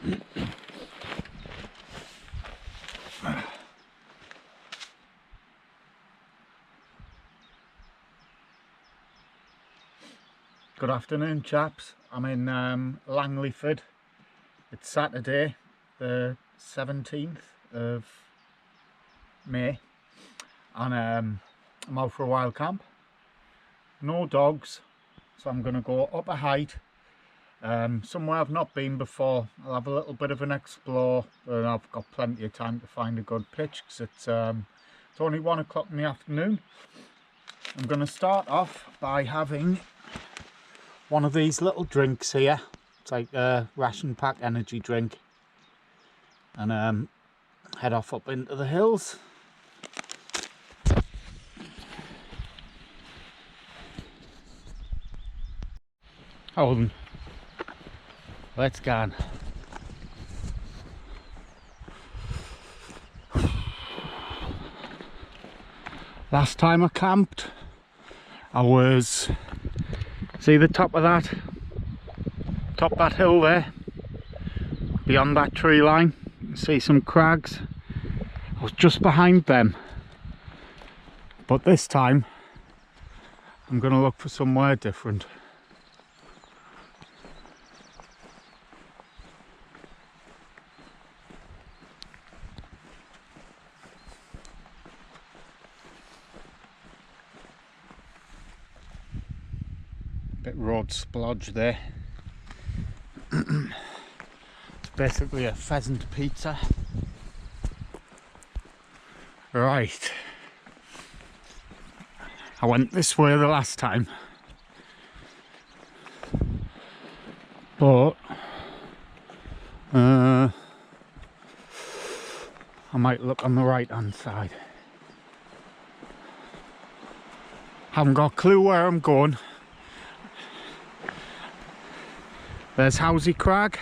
Good afternoon, chaps. I'm in Langleeford. It's Saturday the 17th of May and I'm out for a wild camp. No dogs, so I'm going to go up a height, somewhere I've not been before. I'll have a little bit of an explore, and I've got plenty of time to find a good pitch because it's only 1 o'clock in the afternoon. I'm going to start off by having one of these little drinks here. It's like a ration pack energy drink, and head off up into the hills. Hold on, let's go on. Last time I camped, I was, see the top of that hill there, beyond that tree line, you can see some crags. I was just behind them, but this time I'm going to look for somewhere different. Bit road splodge there. It's basically a pheasant pizza. Right, I went this way the last time, but I might look on the right hand side. Haven't got a clue where I'm going. There's Housie Crag,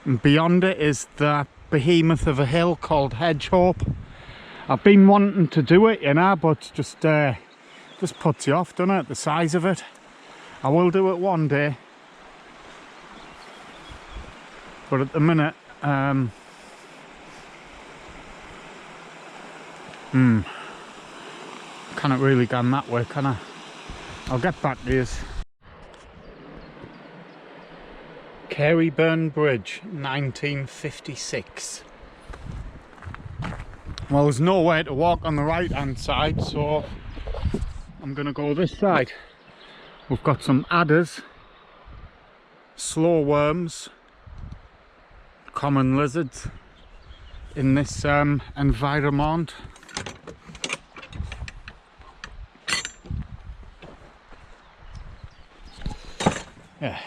and beyond it is the behemoth of a hill called Hedgehope. I've been wanting to do it, you know, but just puts you off, doesn't it, the size of it. I will do it one day, but at the minute cannot really go that way, can I? I'll get back to you. Caryburn Bridge, 1956. Well, there's nowhere to walk on the right hand side, so I'm going to go this side. We've got some adders, slow worms, common lizards in this environment. Yeah.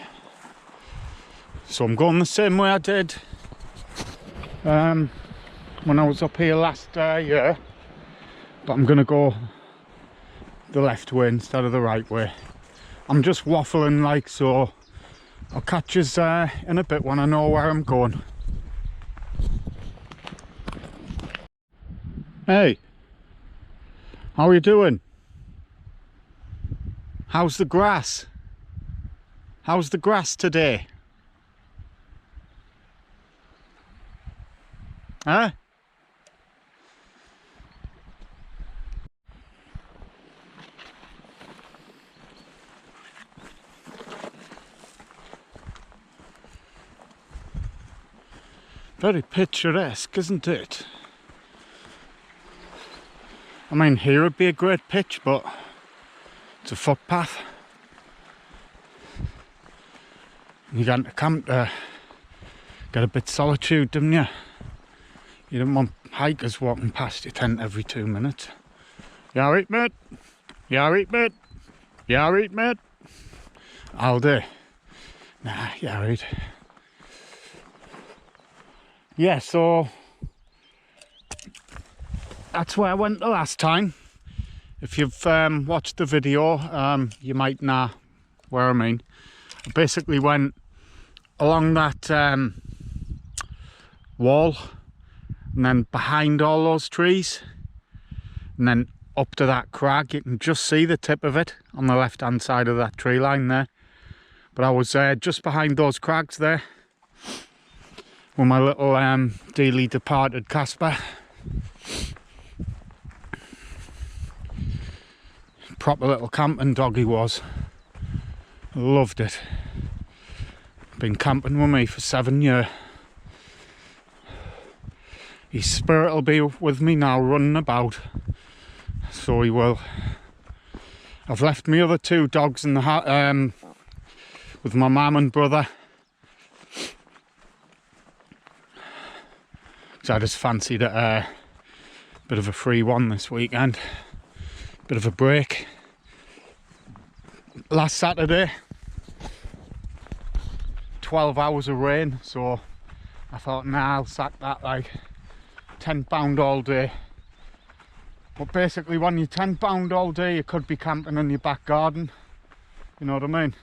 So I'm going the same way I did when I was up here last year, but I'm going to go the left way instead of the right way. I'm just waffling like, so I'll catch you in a bit when I know where I'm going. Hey, how are you doing? How's the grass? How's the grass today? Huh? Very picturesque, isn't it? I mean, here would be a great pitch, but it's a footpath. You got to camp to get a bit of solitude, didn't you? You don't want hikers walking past your tent every 2 minutes. You alright, mate? You alright, mate? You alright, mate? I'll do. Nah, you alright. Yeah, so that's where I went the last time. If you've watched the video, you might know where I mean. I basically went along that wall, and then behind all those trees, and then up to that crag. You can just see the tip of it on the left hand side of that tree line there, but I was just behind those crags there. with my little dearly departed Casper. Proper little camping dog he was. Loved it. Been camping with me for 7 years. His spirit will be with me now, running about. So he will. I've left my other 2 dogs in the house with my mum and brother. So I just fancied a bit of a free one this weekend. Bit of a break. Last Saturday, 12 hours of rain, so I thought, nah, I'll sack that, like £10 all day. But basically when you're £10 all day, you could be camping in your back garden, you know what I mean?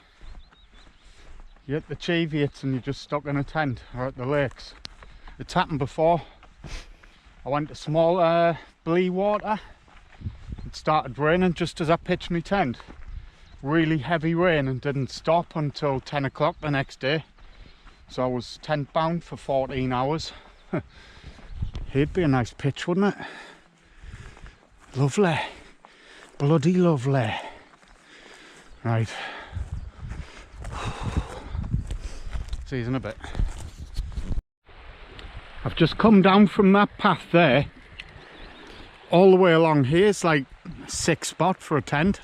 You're at the Cheviots and you're just stuck in a tent, or at the lakes. It's happened before. I went to small Blee water. It started raining just as I pitched my tent. Really heavy rain, and didn't stop until 10 o'clock the next day. So I was tent bound for 14 hours. It'd be a nice pitch, wouldn't it? Lovely. Bloody lovely. Right. See you in a bit. I've just come down from that path there. All the way along here. It's like a sick spot for a tent.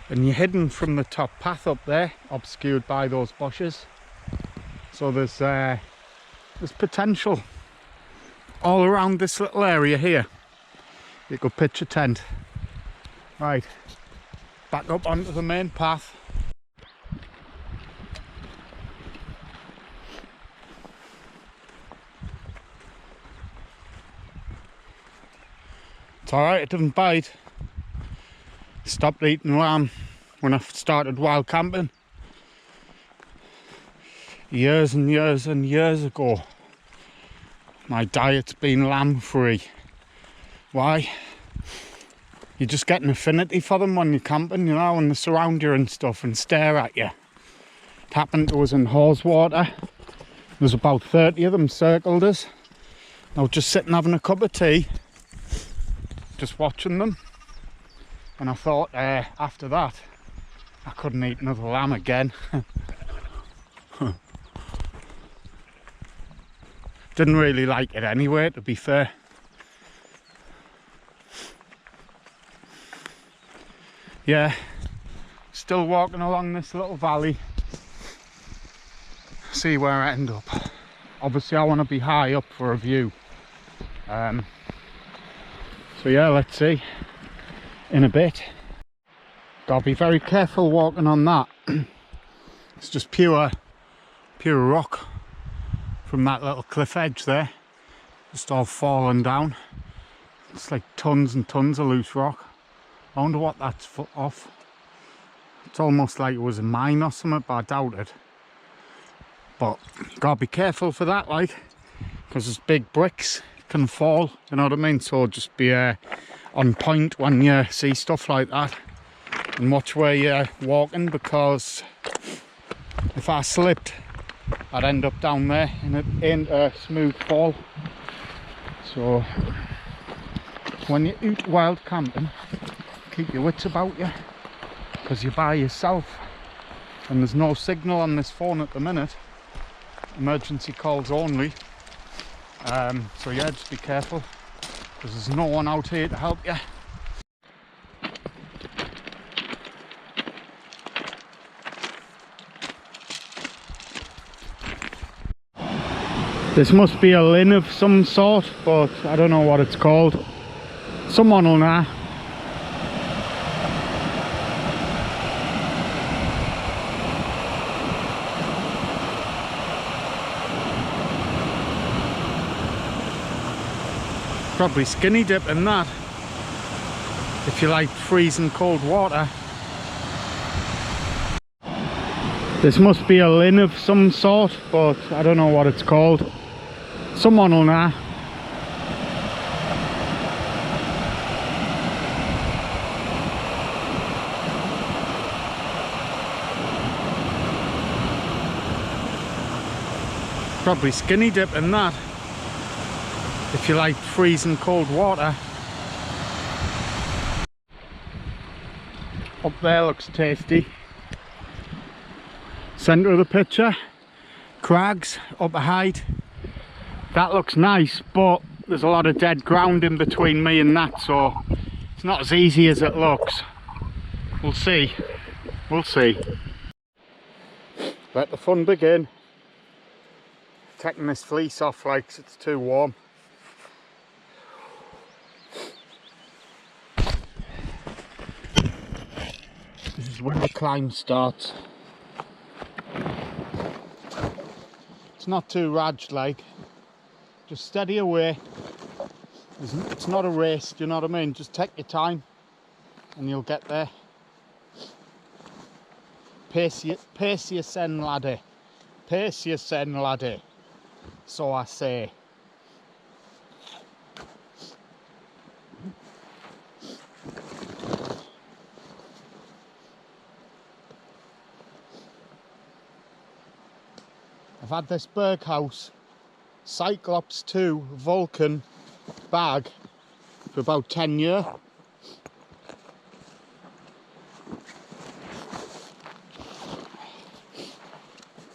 And you're hidden from the top path up there, obscured by those bushes. So there's potential all around this little area here. You could pitch a tent. Right, back up onto the main path. It's alright, it doesn't bite. Stopped eating lamb when I started wild camping years and years and years ago. My diet's been lamb free. Why? You just get an affinity for them when you're camping, you know, and they surround you and stuff and stare at you. It happened to us in Haweswater. There's about 30 of them circled us. I was just sitting having a cup of tea, just watching them. And I thought after that I couldn't eat another lamb again. Didn't really like it anyway, to be fair. Yeah, still walking along this little valley. See where I end up. Obviously I want to be high up for a view. So yeah, let's see. In a bit. Gotta be very careful walking on that. It's just pure rock from that little cliff edge there. Just all falling down. It's like tons and tons of loose rock. I wonder what that's off. It's almost like it was a mine or something, but I doubt it. But gotta be careful for that, like, because there's big bricks, can fall, you know what I mean? So just be on point when you see stuff like that, and watch where you're walking, because if I slipped I'd end up down there and it ain't a smooth fall. So when you're out wild camping, keep your wits about you, because you're by yourself and there's no signal on this phone at the minute. Emergency calls only. So yeah, just be careful, because there's no one out here to help you. This must be a linn of some sort, but I don't know what it's called. Someone will know. Probably skinny dip in that, if you like freezing cold water. This must be a linn of some sort, but I don't know what it's called. Someone will know. Probably skinny dip in that, if you like freezing cold water. Up there looks tasty. Centre of the picture, crags up ahead. That looks nice, but there's a lot of dead ground in between me and that, so it's not as easy as it looks. We'll see. We'll see. Let the fun begin. Taking this fleece off like it's too warm. This is when the climb starts. It's not too raged like. Just steady away. It's not a race, do you know what I mean? Just take your time and you'll get there. Pace yourself, laddie. Pace yourself, laddie. So I say. I've had this Berghaus Cyclops 2 Vulcan bag for about 10 years.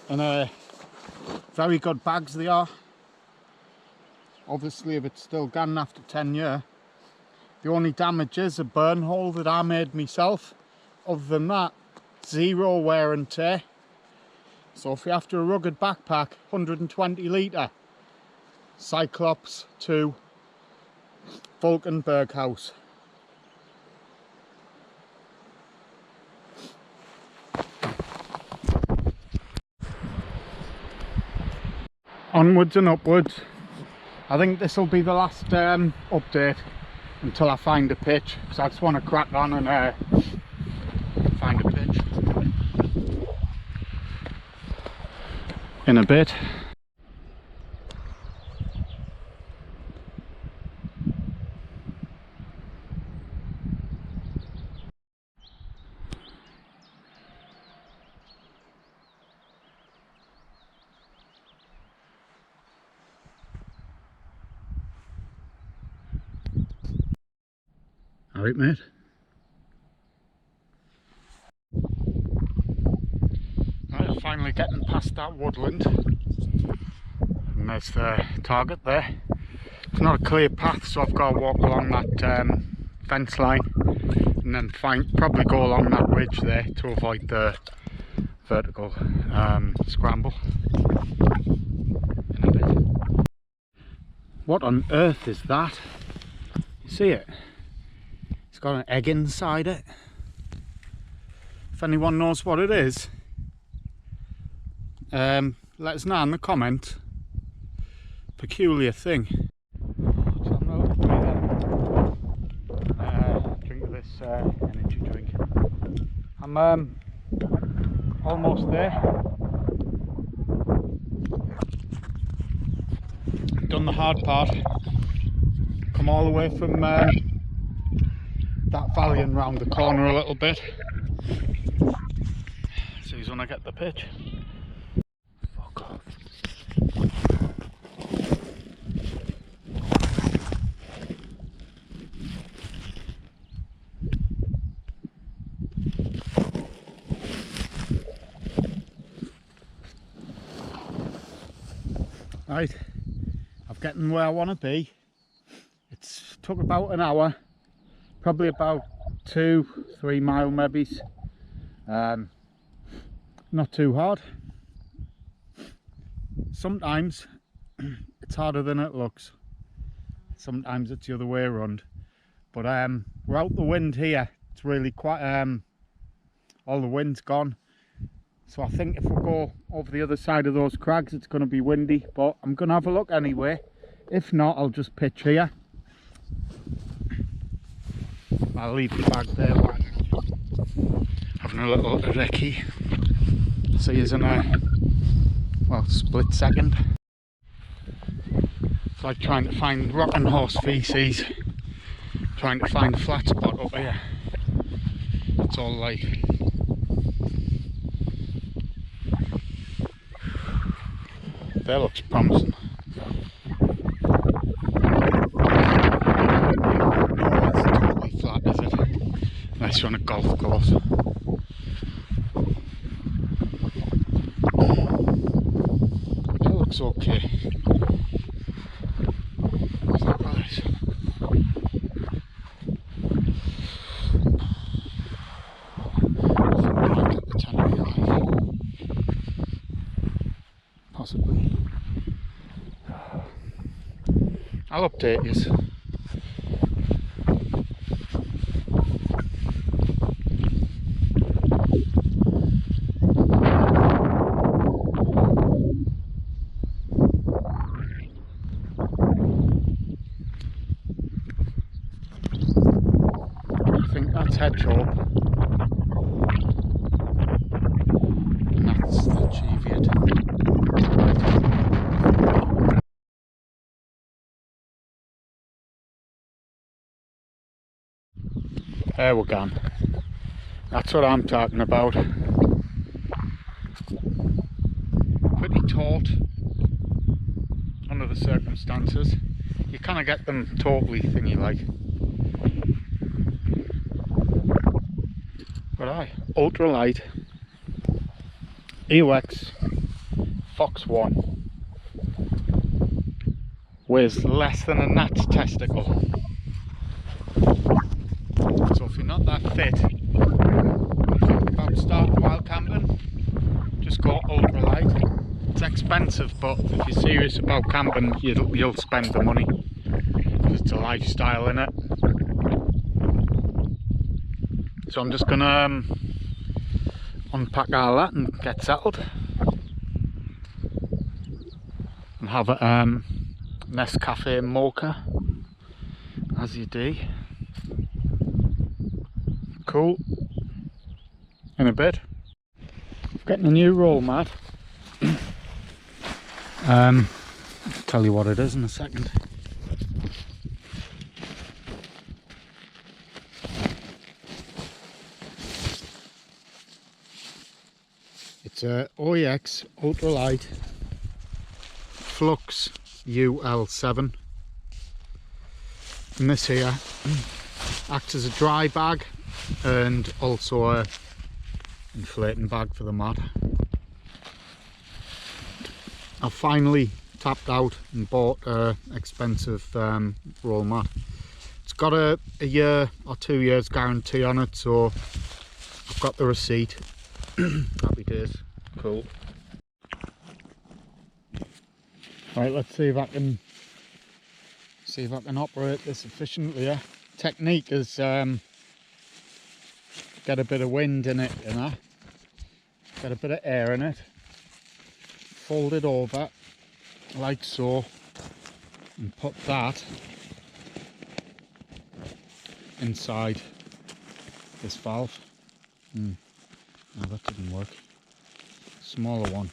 And very good bags they are. Obviously if it's still gone after 10 years. The only damage is a burn hole that I made myself. Other than that, zero wear and tear. So if you're after a rugged backpack, 120 litre Cyclops 2 Vulcan Berghaus. Onwards and upwards. I think this will be the last update until I find a pitch, because I just want to crack on and find a pitch in a bit. Alright mate. Right, I'm finally getting past that woodland and there's the target there. It's not a clear path, so I've got to walk along that fence line and then probably go along that ridge there to avoid the vertical scramble in a bit. What on earth is that? You see it? It's got an egg inside it. If anyone knows what it is, let us know in the comment. Peculiar thing. So I'm going to drink this energy drink. I'm almost there. Done the hard part. Come all the way from that valley and round the corner a little bit. See who's when I get the pitch. Fuck off. Right, I'm getting where I want to be. It's took about an hour. Probably about 2-3 mile maybe. Not too hard. Sometimes it's harder than it looks. Sometimes it's the other way around. But we're out the wind here. It's really quite all the wind's gone. So I think if we go over the other side of those crags it's going to be windy, but I'm going to have a look anyway. If not, I'll just pitch here. I'll leave the bag there while I'm having a little recce. See you in a split second. It's like trying to find rocking horse feces, trying to find a flat spot up here. It's all like. That looks promising. That's totally flat, is it? Unless you're on a golf course. It looks okay. Is that right? Possibly. I'll update you. I think that's hedgehog. And that's the Cheviot. There we're gone. That's what I'm talking about. Pretty taut under the circumstances. You kind of get them totally thingy like. But aye, ultralight EOX Phoxx 1 weighs less than a gnat's testicle. So if you're not that fit, think about starting wild camping, just go ultralight. It's expensive, but if you're serious about camping, you'll spend the money. It's a lifestyle, innit? So I'm just gonna unpack all that and get settled. And have a Nescafe mocha, as you do. Cool. In a bit. Getting a new roll mat. Tell you what it is in a second. It's a OEX ultralight Phoxx UL7, and this here acts as a dry bag and also a inflating bag for the mat. I've finally tapped out and bought an expensive roll mat. It's got a year or 2 years guarantee on it, so I've got the receipt. Happy days. Cool. Right, let's see if I can operate this efficiently. Yeah. Technique is get a bit of wind in it, you know, get a bit of air in it, fold it over like so, and put that inside this valve. No, that didn't work. Smaller one.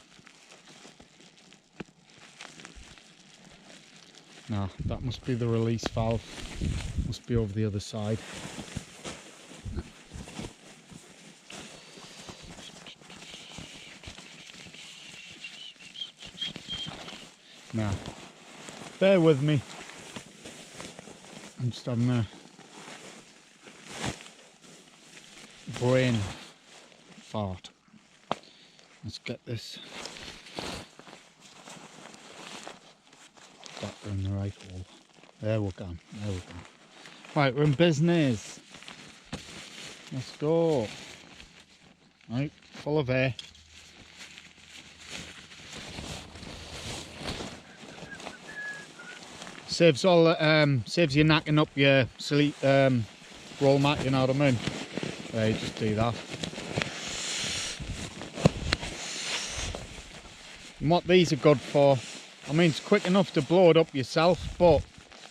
No, that must be the release valve. Must be over the other side. Now, bear with me. I'm just having a brain fart. Let's get this back in the right hole. There we're gone. There we're gone. Right, we're in business. Let's go. Right, full of air. Saves all saves you knacking up your sleep roll mat, you know what I mean? There, you just do that. And what these are good for, I mean, it's quick enough to blow it up yourself, but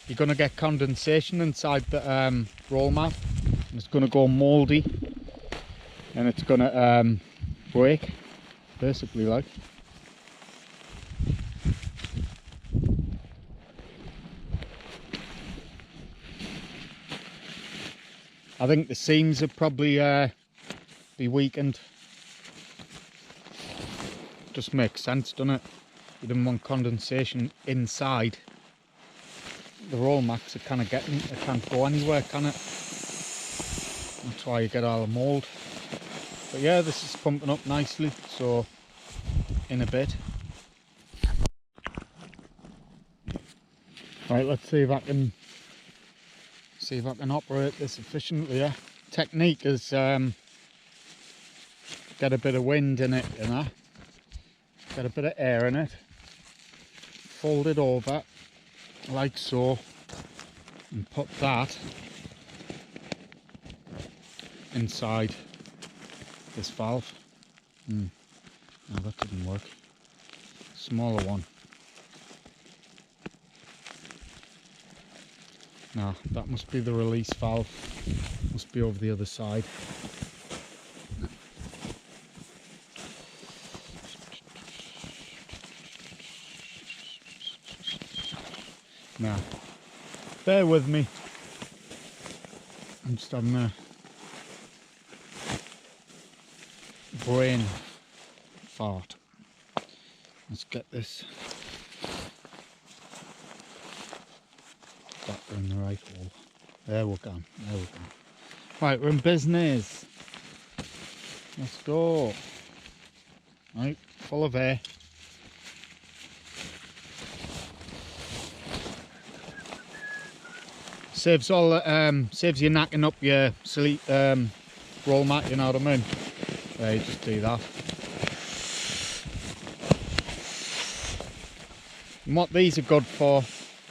you're going to get condensation inside the roll mat, and it's going to go mouldy, and it's going to break, basically, like. I think the seams would probably be weakened. Just makes sense, doesn't it? You didn't want condensation inside. The roll mats are kind of getting, it can't go anywhere, can it? That's why you get all the mould. But yeah, this is pumping up nicely, so in a bit. Right, let's see if I can operate this efficiently. Yeah, technique is get a bit of wind in it, you know, get a bit of air in it, fold it over like so, and put that inside this valve. No, that didn't work. Smaller one. No, that must be the release valve. Must be over the other side. Now, bear with me. I'm just having a brain fart. Let's get this back in the right hole. There we're gone. There we're gone. Right, we're in business. Let's go. Right, full of air. Saves all saves you knacking up your sleep roll mat, you know what I mean? Yeah, you just do that. And what these are good for,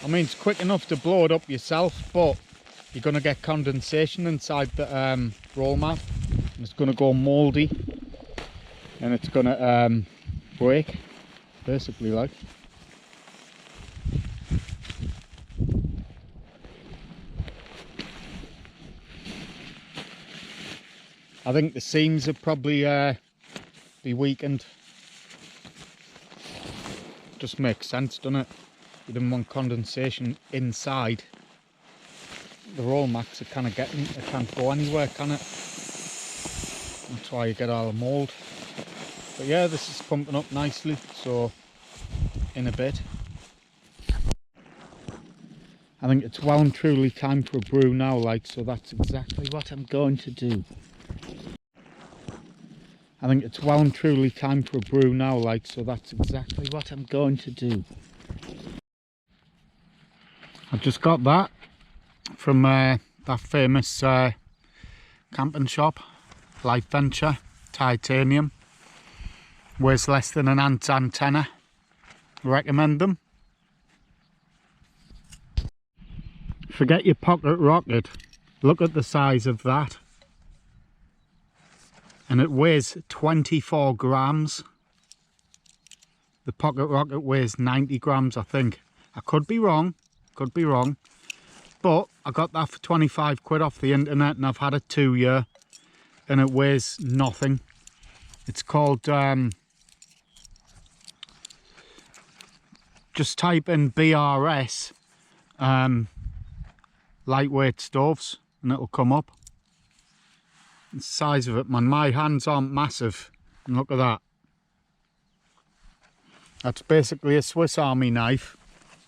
I mean, it's quick enough to blow it up yourself, but you're going to get condensation inside the roll mat. And it's going to go mouldy, and it's going to break, basically, like. I think the seams would probably be weakened. Just makes sense, doesn't it? You didn't want condensation inside. The roll mats are kind of getting, it can't go anywhere, can it? That's why you get all the mould. But yeah, this is pumping up nicely, so in a bit. I think it's well and truly time for a brew now, like, so that's exactly what I'm going to do. I think it's well and truly time for a brew now, like, so that's exactly what I'm going to do. I've just got that from that famous camping shop, Life Venture, titanium. Weighs less than an ant's antenna. Recommend them. Forget your pocket rocket. Look at the size of that. And it weighs 24 grams. The pocket rocket weighs 90 grams, I think. I could be wrong, but I got that for 25 quid off the internet, and I've had it 2 years, and it weighs nothing. It's called, just type in BRS, lightweight stoves, and it'll come up. The size of it, man, my hands aren't massive, and look at that. That's basically a Swiss Army knife.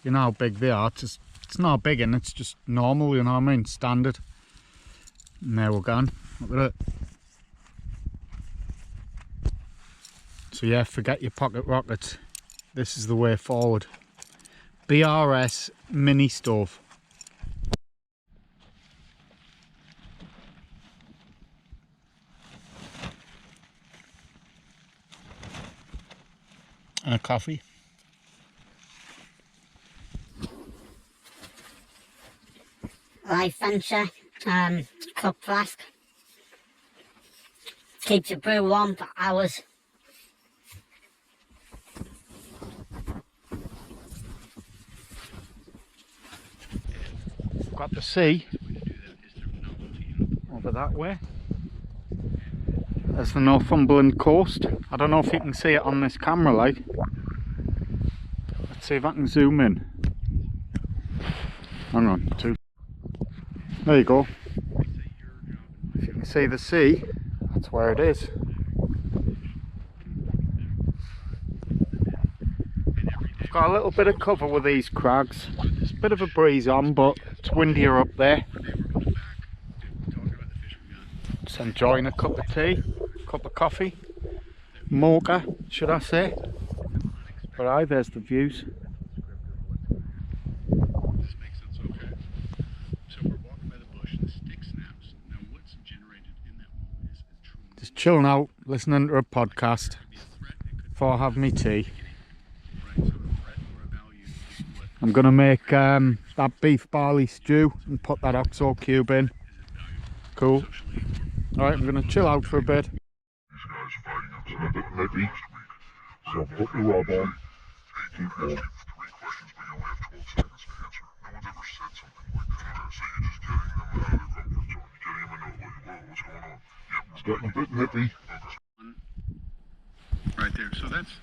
You know how big they are. It's not big, and it's just normal, you know what I mean, standard. And there we're gone. Look at it. So yeah, forget your pocket rockets. This is the way forward. BRS mini stove. And a coffee. Life Venture cup flask. Keeps your brew warm for hours. Got the sea over that way. There's the Northumberland coast. I don't know if you can see it on this camera, like. Let's see if I can zoom in. Hang on, there you go. If you can see the sea, that's where it is. got a little bit of cover with these crags. It's a bit of a breeze on, but it's windier up there. Just enjoying a cup of tea, cup of coffee, mocha, should I say. But aye, there's the views. Just chilling out, listening to a podcast before I have me tea. I'm going to make that beef barley stew and put that oxo cube in. Cool. Alright, I'm going to chill out for a bit. These guys fighting up to a bit nippy. So put the rub on. Keep warm. 3 questions, but you only have 12 seconds to answer. No one's ever said something like that. So you're just getting them out of their comfort zone. You're getting them into like, whoa, what's going on? Yep, it's getting a bit nippy. Right there. So that's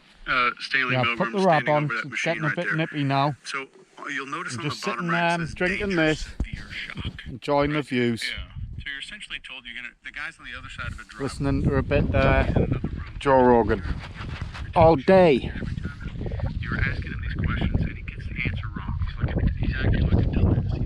Stanley Yeah, Milgram put the rub standing on. over that It's machine getting a right bit there. nippy now. So you'll notice I'm on the just bottom sitting right it says drinking dangerous this. beer shock. Enjoying the views. Yeah. So you're essentially told you're gonna. The guys on the other side of it drop. Listening to a bit Joe Rogan. All day. Every time you're asking him these questions and he gets the answer wrong. He's acting like a dumbass.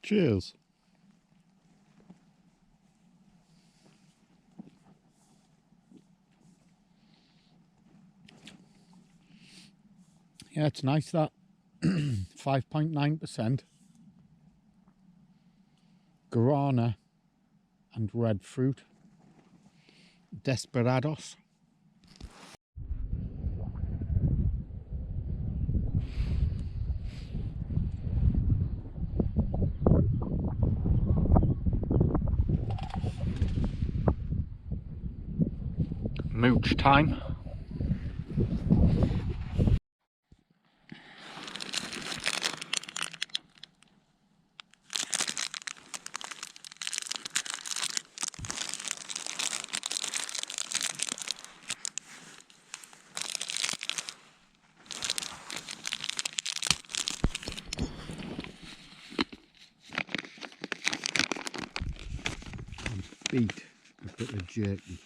Cheers. Yeah, it's nice that 5.9% guarana and red fruit. Desperados. Mooch time. Beat a bit of jerky.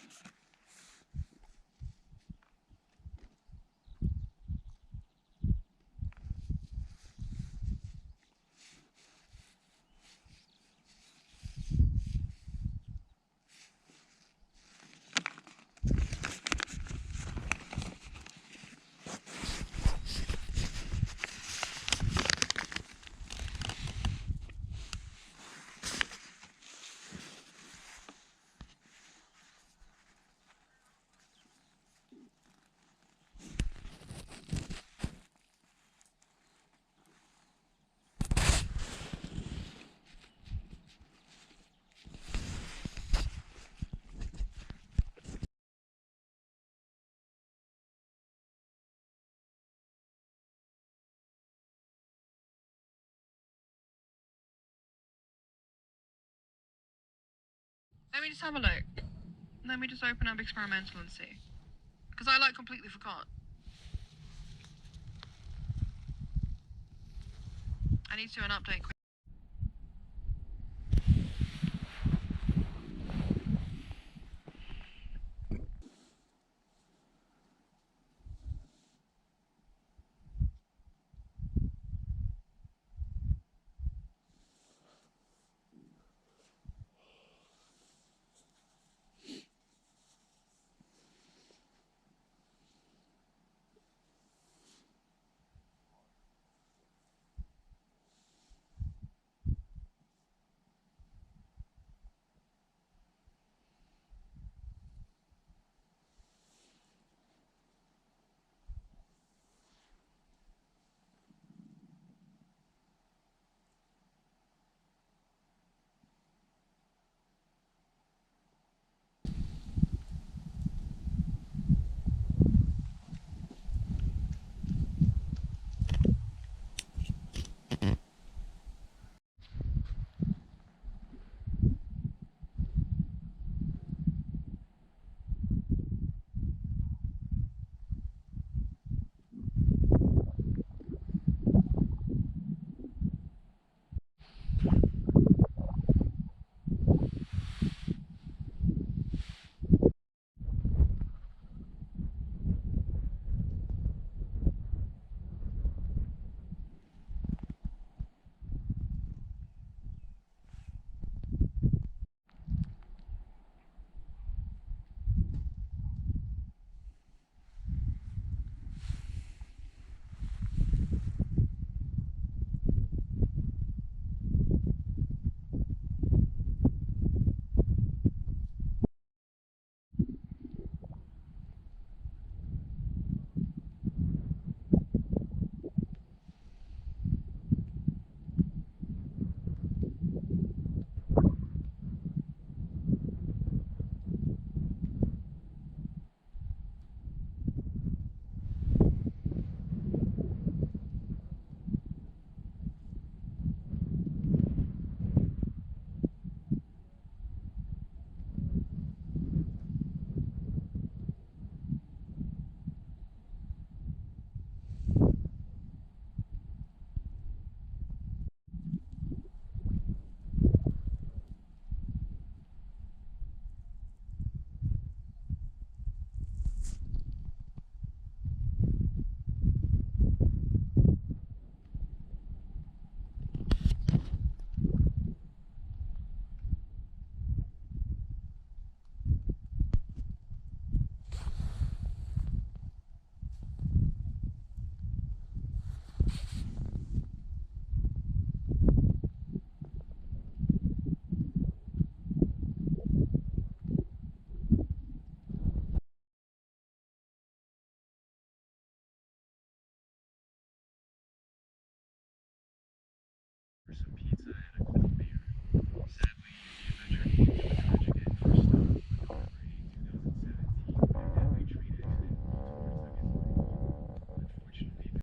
Let me just have a look. Let me just open up experimental and see. Because I completely forgot. I need to do an update quick. or some pizza.